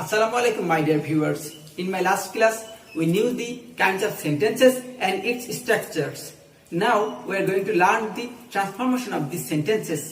Assalamu alaikum, my dear viewers. In my last class, we knew the kinds of sentences and its structures. Now we are going to learn the transformation of these sentences.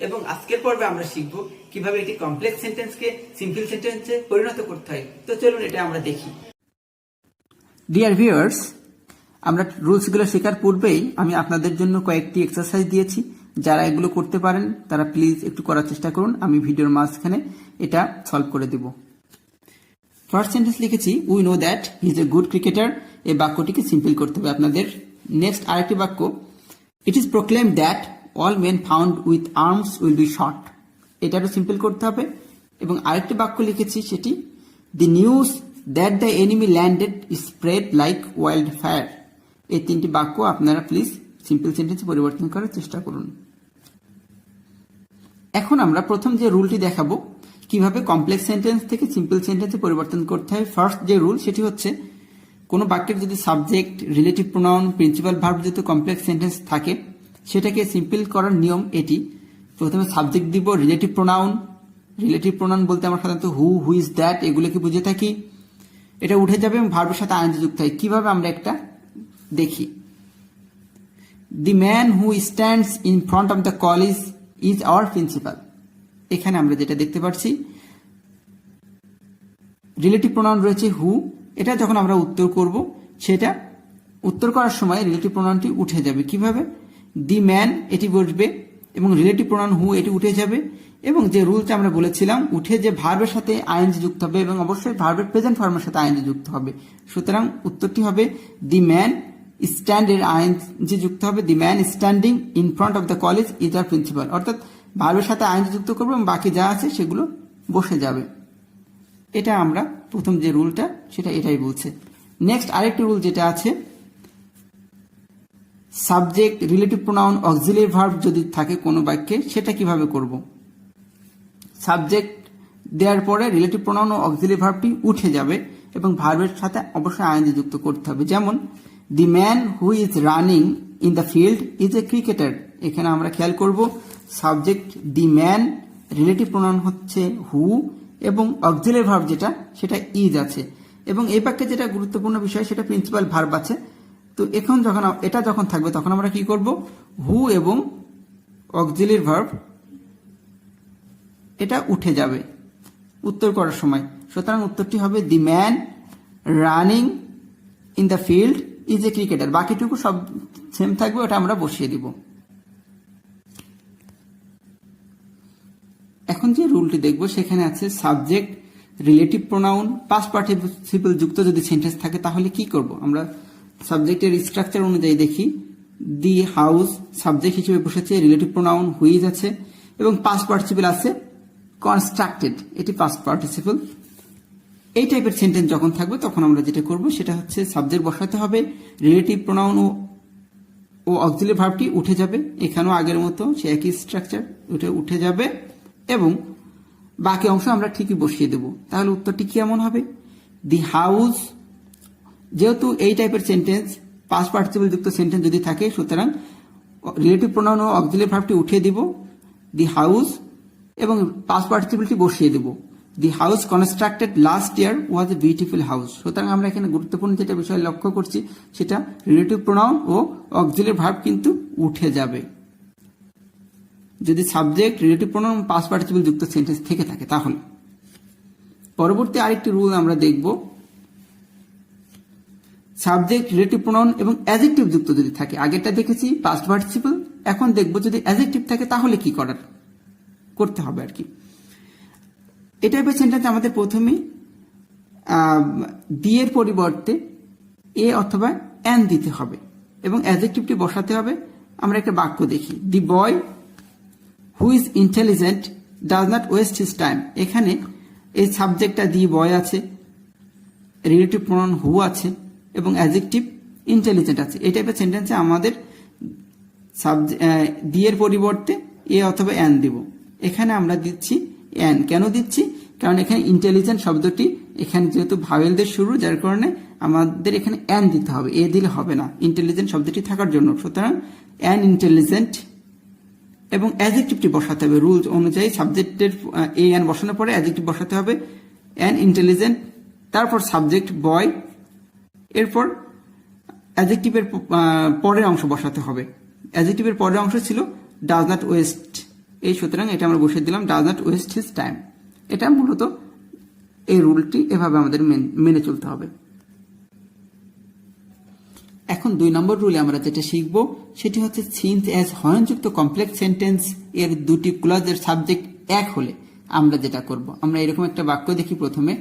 এবং আজকের পর্বে আমরা শিখব কিভাবে একটি complex সেন্টেন্সকে simple সেন্টেন্সে পরিণত করতে হয়। তো চলুন এটা আমরা দেখি। ডিয়ার ভিউয়ার্স, আমরা রুলসগুলো শেখার পূর্বেই আমি আপনাদের জন্য কয়েকটি এক্সারসাইজ দিয়েছি। যারা এগুলো করতে পারেন তারা প্লিজ একটু করার চেষ্টা করুন। আমি ভিডিওর মাঝখানে এটা সলভ করে দেব। ফার্স্ট সেন্টেন্স লিখেছি, we know that he is a good cricketer. এই বাক্যটিকে সিম্পল করতে হবে আপনাদের। নেক্সট আরেকটি বাক্য, it is proclaim that all men found with arms will be shot. এটারও সিম্পল করতে হবে। এবং আরেকটি বাক্য লিখেছি, সেটি the news that the enemy landed spread like wild fire. এই তিনটি বাক্য আপনারা প্লিজ সিম্পল সেন্টেন্সে পরিবর্তন করার চেষ্টা করুন। এখন আমরা প্রথম যে রুলটি দেখাবো কিভাবে কমপ্লেক্স সেন্টেন্স থেকে সিম্পল সেন্টেন্সে পরিবর্তন করতে হয়। ফার্স্ট যে রুল সেটি হচ্ছে, কোনো বাক্যের যদি subject, relative pronoun, principal verb যুক্ত কমপ্লেক্স সেন্টেন্স থাকে, সেটাকে সিম্পল করার নিয়ম এটি। প্রথমে সাবজেক্ট দিব, রিলেটিভ প্রোনাউন বলতে আমরা সাধারণত হু, ইজ, দ্যাট এগুলোকে বুঝে থাকি। এটা উঠে যাবে এবং ভার্বের সাথে আইএনজি যুক্ত হয়। কিভাবে আমরা একটা দেখি। The man who stands in front of the college is our principal. এখানে আমরা যেটা দেখতে পাচ্ছি, রিলেটিভ প্রোনাউন রয়েছে হু। এটা যখন আমরা উত্তর করব, সেটা উত্তর করার সময় রিলেটিভ প্রোনাউনটি উঠে যাবে। কিভাবে? দি ম্যান এটি বসবে এবং রিলেটিভ প্রোনাউন হু এটি উঠে যাবে। এবং যে রুলটা আমরা বলেছিলাম, উঠে যে ভার্বের সাথে আইএনজি যুক্ত হবে এবং অবশ্যই ভার্বের প্রেজেন্ট ফর্মের সাথে আইএনজি যুক্ত হবে। সুতরাং উত্তরটি হবে দি ম্যান স্ট্যান্ড এর আইএনজি যুক্ত হবে। The man standing in front of the college is our principal. অর্থাৎ ভার্বের সাথে আইএনজি যুক্ত করবো এবং বাকি যা আছে সেগুলো বসে যাবে। এটা আমরা প্রথম যে রুলটা সেটা এটাই বলছে। নেক্সট আরেকটি রুল যেটা আছে, subject, relative pronoun, auxiliary verb যদি থাকে কোনো বাক্যে, সেটা কিভাবে করব। সাবজেক্ট দেওয়ার পরে রিলেটিভ প্রোনাউন ও অক্সিলিয়ারি ভার্বটি উঠে যাবে এবং ভার্বের সাথে অবশ্যই আইএনজি যুক্ত করতে হবে। যেমন, the man who is running in the field is a cricketer. এখানে আমরা খেয়াল করব, subject the man, relative pronoun হচ্ছে হু এবং অক্সিলিয়ারি ভার্ব যেটা সেটা ইজ আছে। এবং এই বাক্যে যেটা গুরুত্বপূর্ণ বিষয়, সেটা প্রিন্সিপাল ভার্ব আছে। তো এখন এটা যখন থাকবে তখন আমরা কি করব, হু এবং অক্সিলিয়ারি ভার্ব এটা উঠে যাবে উত্তর করার সময়। সুতরাং উত্তরটি হবে the man running in the field is a cricketer. বাকিটুকু সব সেম থাকবে, ওটা আমরা বসিয়ে দিব। এখন যে রুলটি দেখব, সেখানে আছে subject, relative pronoun, past participle যুক্ত যদি সেন্টেন্স থাকে তাহলে কি করব। আমরা সাবজেক্টের স্ট্রাকচার অনুযায়ী দেখি। দি হাউস সাবজেক্ট হিসেবে বসেছে, রিলেটিভ প্রোনাউন হুইজ আছে এবং পাস্ট পার্টিসিপল আছে কনস্ট্রাক্টেড, এটি পাস্ট পার্টিসিপল। এই টাইপের সেন্টেন্স যখন থাকবে তখন আমরা যেটা করব সেটা হচ্ছে সাবজেক্ট বসাতে হবে, রিলেটিভ প্রোনাউন ও অক্সিলিয়ারি ভার্বটি উঠে যাবে। এখানেও আগের মতো সে একই স্ট্রাকচার, উঠে যাবে এবং বাকি অংশ আমরা ঠিকই বসিয়ে দেব। তাহলে উত্তরটি কেমন হবে? দি হাউস, যেহেতু এই টাইপের সেন্টেন্স পাস্ট পার্টিসিপল যুক্ত সেন্টেন্স যদি থাকে, সুতরাং রিলেটিভ প্রোনাউন ও অক্সিলিয়ারি ভার্বটি উঠিয়ে দিব, দি হাউস, এবং পাস্ট পার্টিসিপলটি বসিয়ে দেব। The house constructed last year was a beautiful house. সুতরাং আমরা এখানে গুরুত্বপূর্ণ যেটা বিষয় লক্ষ্য করছি, সেটা রিলেটিভ প্রোনাউন ও অক্সিলিয়ারি ভার্ব কিন্তু উঠে যাবে যদি subject, relative pronoun, past participle যুক্ত সেন্টেন্স থেকে থাকে। তাহলে পরবর্তী আরেকটি রুল আমরা দেখব, সাবজেক্ট, রিলেটিভ প্রোনাউন এবং অ্যাডজেক্টিভ যুক্ত যদি থাকে। আগেরটা দেখেছি পাস্ট পার্টিসিপল, এখন দেখব যদি অ্যাডজেক্টিভ থাকে তাহলে কি করতে হবে আর কি। এই টাইপের সেন্টেন্স আমাদের প্রথমে দি এর পরিবর্তে এ অথবা এন দিতে হবে এবং অ্যাডজেক্টিভটি বসাতে হবে। আমরা একটা বাক্য দেখি, the boy who is intelligent does not waste his time. এখানে এই সাবজেক্টটা দি বয় আছে, রিলেটিভ প্রোনাউন হু আছে এবং অ্যাডজেক্টিভ ইন্টেলিজেন্ট আছে। এই টাইপের সেন্টেন্সে আমাদের দি এর পরিবর্তে এ অথবা এন দিব। এখানে আমরা দিচ্ছি এন। কেন দিচ্ছি? কারণ এখানে ইন্টেলিজেন্ট শব্দটি এখানে যেহেতু ভাওয়েলদের শুরু, যার কারণে আমাদের এখানে এন দিতে হবে, এ দিলে হবে না ইন্টেলিজেন্ট শব্দটি থাকার জন্য। সুতরাং এন ইন্টেলিজেন্ট এবং অ্যাডজেক্টিভটি বসাতে হবে রুলস অনুযায়ী। সাবজেক্টের এ এন বসানোর পরে অ্যাডজেক্টিভ বসাতে হবে অ্যান্ড ইন্টেলিজেন্ট, তারপর সাবজেক্ট বয়, এরপর অ্যাডজেক্টিভের পরের অংশ বসাতে হবে। অ্যাডজেক্টিভের পরের অংশ ছিল ডাজ নট ওয়েস্ট, এই সুতরাং এটা আমরা বসিয়ে দিলাম does not waste his time. এটা মূলত এই রুলটি এভাবে আমাদের মেনে চলতে হবে। এখন 2 নম্বর রুলে আমরা যেটা শিখব সেটি হচ্ছে সিন্স অ্যাজ হয়নযুক্ত কমপ্লেক্স সেন্টেন্স এর দুটি ক্লজের সাবজেক্ট এক হলে আমরা যেটা করব। আমরা এরকম একটা বাক্য দেখি প্রথমে,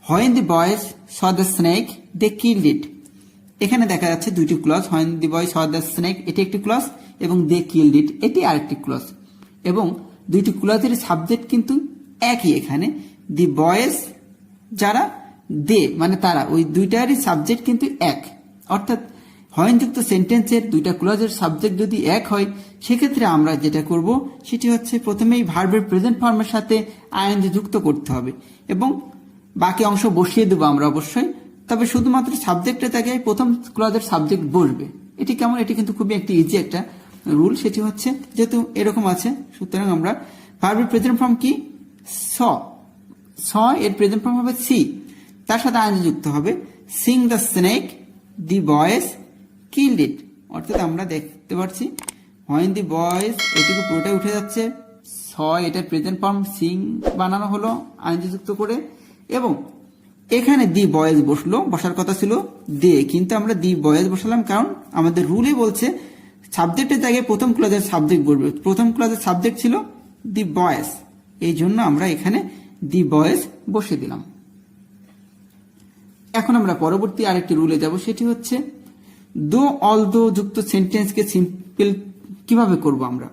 when the boys saw the snake they killed it. এখানে দেখা যাচ্ছে দুইটি clause, when the boy saw the snake এটি একটি ক্লজ এবং দে কিলড ইট এটি আরেকটি ক্লজ, এবং দুইটি ক্লজের সাবজেক্ট কিন্তু একই। এখানে দি বয়েজ যারা, দে মানে তারা, ওই দুইটারই সাবজেক্ট কিন্তু এক। অর্থাৎ হয়নযুক্ত সেন্টেন্সের দুইটা ক্লজের সাবজেক্ট যদি এক হয় সেক্ষেত্রে আমরা যেটা করব সেটি হচ্ছে প্রথমেই ভার্বের প্রেজেন্ট ফর্মের সাথে আইএনজি যুক্ত করতে হবে এবং বাকি অংশ বসিয়ে দেবো আমরা অবশ্যই। তবে শুধুমাত্র সাবজেক্টের জায়গায় প্রথম ক্লজের সাবজেক্ট বসবে। এটি কেমন? এটি কিন্তু খুবই একটি ইজি একটা রুল। সেটি হচ্ছে যেহেতু এরকম আছে সুতরাং আমরা ভার্বের প্রেজেন্ট ফর্ম কি স, এর প্রেজেন্ট ফর্ম হবে সি, তার সাথে আইএনজি যুক্ত হবে। Seeing the snake the boys killed it, অর্থাৎ আমরা দেখতে পাচ্ছি হোয়েন দি বয়েজ এটুকু পুরোটাই উঠে যাচ্ছে, স এটার প্রেজেন্ট ফর্ম সিং বানানো হলো আইএনজি যুক্ত করে, এবং এখানে দি বয়েজ বসার কথা ছিল দে, কিন্তু আমরা দি বয়েজ বসালাম কারণ আমাদের রুলে বলছে সাবজেক্টের জায়গায় প্রথম ক্লজের সাবজেক্ট বসবে। প্রথম ক্লজের সাবজেক্ট ছিল দি বয়েজ, এই জন্য আমরা এখানে দি বয়েজ বসিয়ে দিলাম। এখন আমরা পরবর্তী আরেকটি রুলে যাব, সেটি হচ্ছে দো অলদো যুক্ত সেন্টেন্সকে সিম্পল কিভাবে করব আমরা।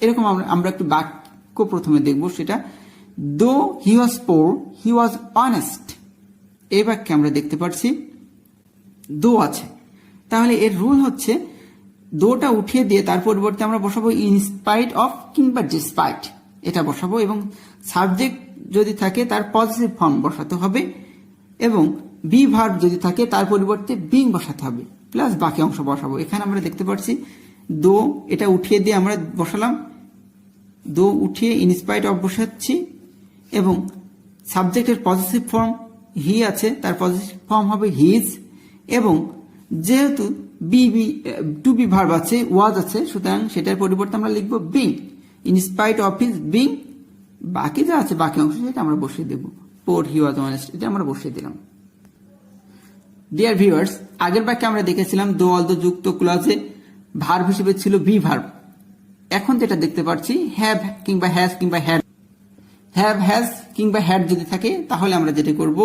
এরকম আমরা একটু বাক্য প্রথমে দেখব, সেটা দো হি ওয়াজ পোর হি ওয়াজ অনেস্ট। এই বাক্যে আমরা দেখতে পাচ্ছি দো আছে, তাহলে এর রুল হচ্ছে দোটা উঠিয়ে দিয়ে তার পরিবর্তে আমরা বসাবো ইনস্পাইট অফ কিংবা ডিসপাইট, এটা বসাবো, এবং সাবজেক্ট যদি থাকে তার পজিটিভ ফর্ম বসাতে হবে, এবং বি ভার্ব যদি থাকে তার পরিবর্তে বিং বসাতে হবে, প্লাস বাকি অংশ বসাবো। এখানে আমরা দেখতে পাচ্ছি দো এটা উঠিয়ে দিয়ে আমরা বসালাম, দো উঠিয়ে ইনস্পাইট অফ বসাচ্ছি, এবং সাবজেক্টের পজিটিভ ফর্ম হি আছে তার পজিটিভ ফর্ম হবে হিজ, এবং যেহেতু টু বি ভার্ব আছে ওয়াজ আছে সুতরাং সেটার পরিবর্তে আমরা লিখবো being, in spite of his being, বাকি যা আছে বাকি অংশ সেটা আমরা বসিয়ে দেবো। পোর হি ওয়াজ অনেস্ট এটা আমরা বসিয়ে দিলাম। ডিয়ার ভিউয়ার্স, আগের বাক্যে আমরা দেখেছিলাম দো অলদো যুক্ত ক্লজে ভার্ব হিসেবে ছিল বি ভার্ব। এখন যেটা দেখতে পাচ্ছি হ্যাভ কিংবা হ্যাজ কিংবা হ্যাড, হ্যাভ হ্যাজ কিংবা হ্যাড যদি থাকে তাহলে আমরা যেটা করব,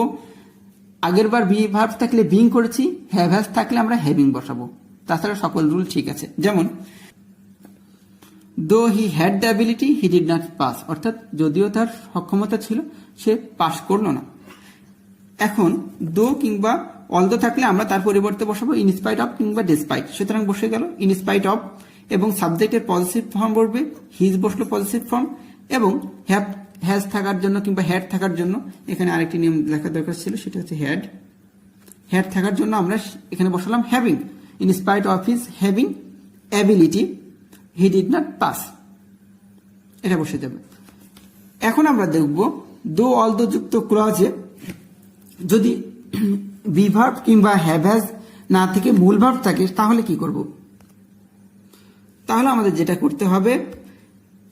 আগের বার বি ভার্ব থাকলে বিং করেছি, হ্যাভ হ্যাজ থাকলে আমরা হ্যাভিং বসাবো। তাছাড়া সকল রুল ঠিক আছে। যেমন দো he had the ability he did not pass, অর্থাৎ যদিও তার সক্ষমতা ছিল সে পাস করলো না। এখন দো কিংবা অলদো থাকলে আমরা তার পরিবর্তে বসাবো ইনস্পাইট অফ কিংবা ডিসপাইট, সুতরাং বসে গেল ইনস্পাইট অফ, এবং সাবজেক্টের পজিটিভ ফর্ম বসবে, হিজ বসলো পজিটিভ ফর্ম, এবং হ্যাভ হ্যাজ থাকার জন্য কিংবা হ্যাড থাকার জন্য এখানে আরেকটি নিয়ম লেখার দরকার ছিল, সেটা হচ্ছে হ্যাড থাকার জন্য আমরা এখানে বসালাম having, in spite of his having ability he did not pass, এটা বসে যাবে। এখন আমরা দেখব দো অলদো যুক্ত ক্লজে যদি বি ভার্ব কিংবা হ্যাভ হ্যাজ না থেকে মূল ভার্ব থাকে তাহলে কি করব। তাহলে আমাদের যেটা করতে হবে,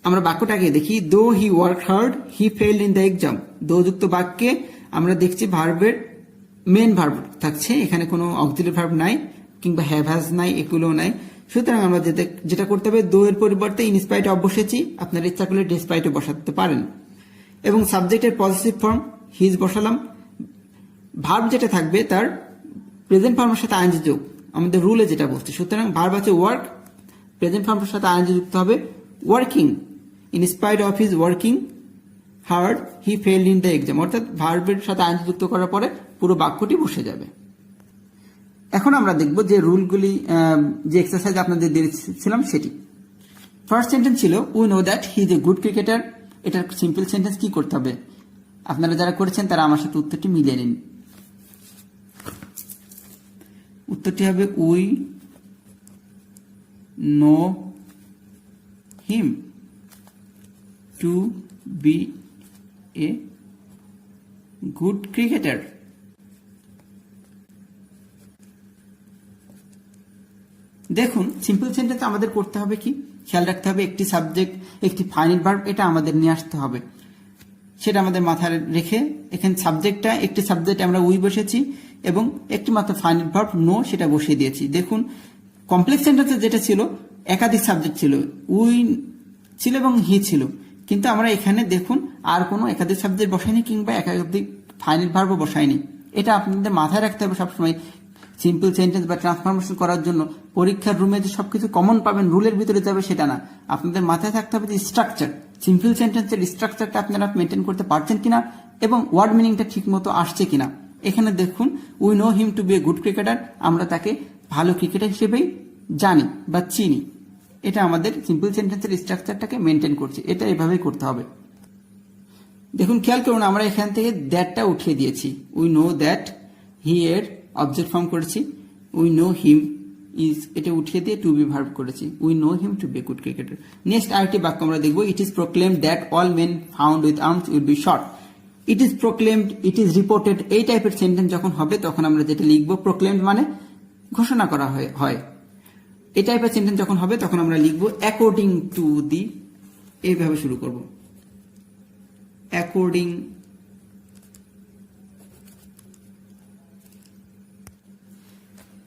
আমরা বাক্যটাকে দেখি, দো he work hard he failed in the exam. দো যুক্ত বাক্যে আমরা দেখছি ভার্বের মেন ভার্ব থাকছে, এখানে কোনো অক্সিলারি ভার্ব নাই কিংবা হ্যাভ হ্যাজ নাই, এগুলো নাই। সুতরাং আমরা যেটা করতে হবে, দো এর পরিবর্তে ইনস্পাইট অফ বসেছি, আপনার ইচ্ছা করলে ডিসপাইটও বসাতে পারেন, এবং সাবজেক্টের পজিটিভ ফর্ম হিজ বসালাম। ভার্ব যেটা থাকবে তার প্রেজেন্ট ফর্মের সাথে আইএনজি যোগ, আমাদের রুলে যেটা বলছে। সুতরাং ভার্ব আছে ওয়ার্ক, প্রেজেন্ট ফর্মের সাথে আইএনজি যুক্ত হবে working, in spite of his working hard he failed in the exam, অর্থাৎ ভার্বের সাথে আইএনজি যুক্ত করার পরে পুরো বাক্যটি বসে যাবে। এখন আমরা দেখব যে রুলগুলি, যে এক্সারসাইজ আপনাদের দিয়েছিলাম সেটি। ফার্স্ট সেন্টেন্স ছিল we know that he is a good cricketer. এটার সিম্পল সেন্টেন্স কি করতে হবে, আপনারা যারা করেছেন তারা আমার সাথে উত্তরটি মিলিয়ে নিন। উত্তরটি হবে we know him to be a good cricketer. দেখুন সিম্পল সেন্টেন্স আমাদের করতে হবে কি, খেয়াল রাখতে হবে একটি সাবজেক্ট একটি ফাইনাইট ভার্ব এটা আমাদের নিয়ে আসতে হবে, সেটা আমাদের মাথায় রেখে এখানে সাবজেক্টটা একটি সাবজেক্ট আমরা উই বসেছি এবং একটি মাত্র ফাইনাইট ভার্ব নো সেটা বসিয়ে দিয়েছি। দেখুন কমপ্লেক্স সেন্টেন্সে যেটা ছিল একাধিক সাবজেক্ট ছিল, উই ছিল এবং হি ছিল, কিন্তু আমরা এখানে দেখুন আর কোনো একাধিক সাবজেক্ট বসাইনি কিংবা একাধিক ফাইনাইট ভার্বও বসাইনি। এটা আপনাদের মাথায় রাখতে হবে সবসময়। সিম্পল সেন্টেন্স বা ট্রান্সফরমেশন করার জন্য পরীক্ষার রুমে যে সবকিছু কমন পাবেন রুলের ভিতরে যাবে সেটা না, আপনাদের মাথায় থাকতে হবে যে স্ট্রাকচার, সিম্পল সেন্টেন্সের স্ট্রাকচারটা আপনারা মেনটেন করতে পারছেন কিনা এবং ওয়ার্ড মিনিংটা ঠিক মতো আসছে কিনা। এখানে দেখুন we know him to be a good cricketer, আমরা তাকে ভালো ক্রিকেটার হিসেবেই জানি বা চিনি। এটা আমাদের সিম্পল সেন্টেন্সের স্ট্রাকচারটাকে মেনটেন করছে, এটা এভাবেই করতে হবে। দেখুন খেয়াল করুন আমরা এখান থেকে দ্যাটটা উঠিয়ে দিয়েছি, উই নো দ্যাট, হি এর অবজেক্ট ফর্ম করেছি, উই নো হিম ইজ এটা উঠিয়ে দিয়ে টু বি ভার্ব করেছি, we know him to be good cricketer. Next আরেকটি বাক্য আমরা দেখবো, it is proclaimed that all men found with arms will be shot. It is proclaimed, it is reported, এই টাইপের সেন্টেন্স যখন হবে তখন আমরা যেটা লিখবো, প্রোক্লেমড মানে ঘোষণা করা হয়, এই টাইপের সেন্টেন্স যখন হবে তখন আমরা লিখবো অ্যাকর্ডিং টু দি, এইভাবে শুরু করব, অ্যাকর্ডিং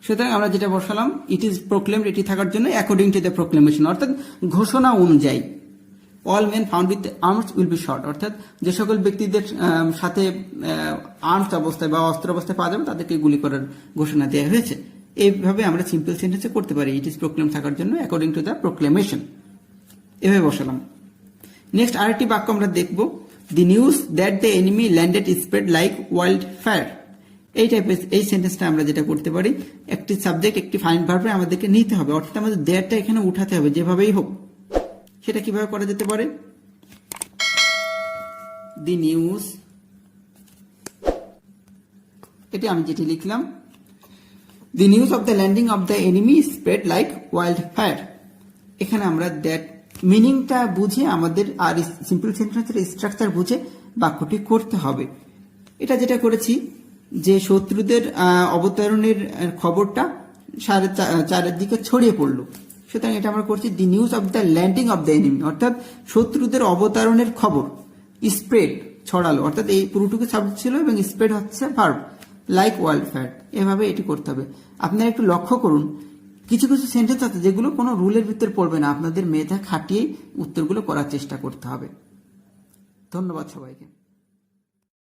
সুতরাং আমরা যেটা বসালাম ইট ইজ প্রোক্লেমড, এটি থাকার জন্য অ্যাকর্ডিং টু দ্য প্রোক্লেমেশন অর্থাৎ ঘোষণা অনুযায়ী। All men found with arms will be shot অর্থাৎ যে সকল ব্যক্তিদের সাথে আর্মস অবস্থায় বা অস্ত্র অবস্থায় পাওয়া যাবে তাদেরকে গুলি করার ঘোষণা দেওয়া হয়েছে। এইভাবে আমরা সিম্পল সেন্টেন্সে করতে পারি, ইট ইজ প্রোক্লেম থাকার জন্য অ্যাকর্ডিং টু দ্য প্রোক্লেমেশন, এভাবে বসালাম। নেক্সট আরেকটি বাক্য আমরা দেখব, the news that the enemy landed spread like wild fire. এই টাইপের এই সেন্টেন্সটা আমরা যেটা করতে পারি, একটি সাবজেক্ট একটি ফাইনাইট ভার্বে আমাদেরকে নিতে হবে, অর্থাৎ আমাদের দ্যাটটা এখানে উঠাতে হবে যেভাবেই হোক। সেটা কিভাবে করা যেতে পারে, দি নিউজ, এটা আমি যেটি লিখলাম, the news of the landing of the enemy spread like wild fire. এখানে আমরা দ্যাট মিনিংটা বুঝে আমাদের আর সিম্পল সেন্টেন্সের স্ট্রাকচার বুঝে বাক্যটি করতে হবে। এটা যেটা করেছি যে শত্রুদের অবতরণের খবরটা চারিদিকে ছড়িয়ে পড়লো, সুতরাং এটা আমরা করছি the news of the landing of the enemy অর্থাৎ শত্রুদের অবতরণের খবর, স্প্রেড ছড়ালো অর্থাৎ এই পুরোটুকু সাবজেক্ট ছিল এবং স্প্রেড হচ্ছে ভার্ব, লাইক ওয়াইল্ড ফায়ার, এভাবে এটি করতে হবে। আপনারা একটু লক্ষ্য করুন কিছু কিছু সেন্টেন্স আছে যেগুলো কোনো রুলের ভিতরে পড়বে না, আপনাদের মেধা খাটিয়ে উত্তরগুলো করার চেষ্টা করতে হবে। ধন্যবাদ সবাইকে।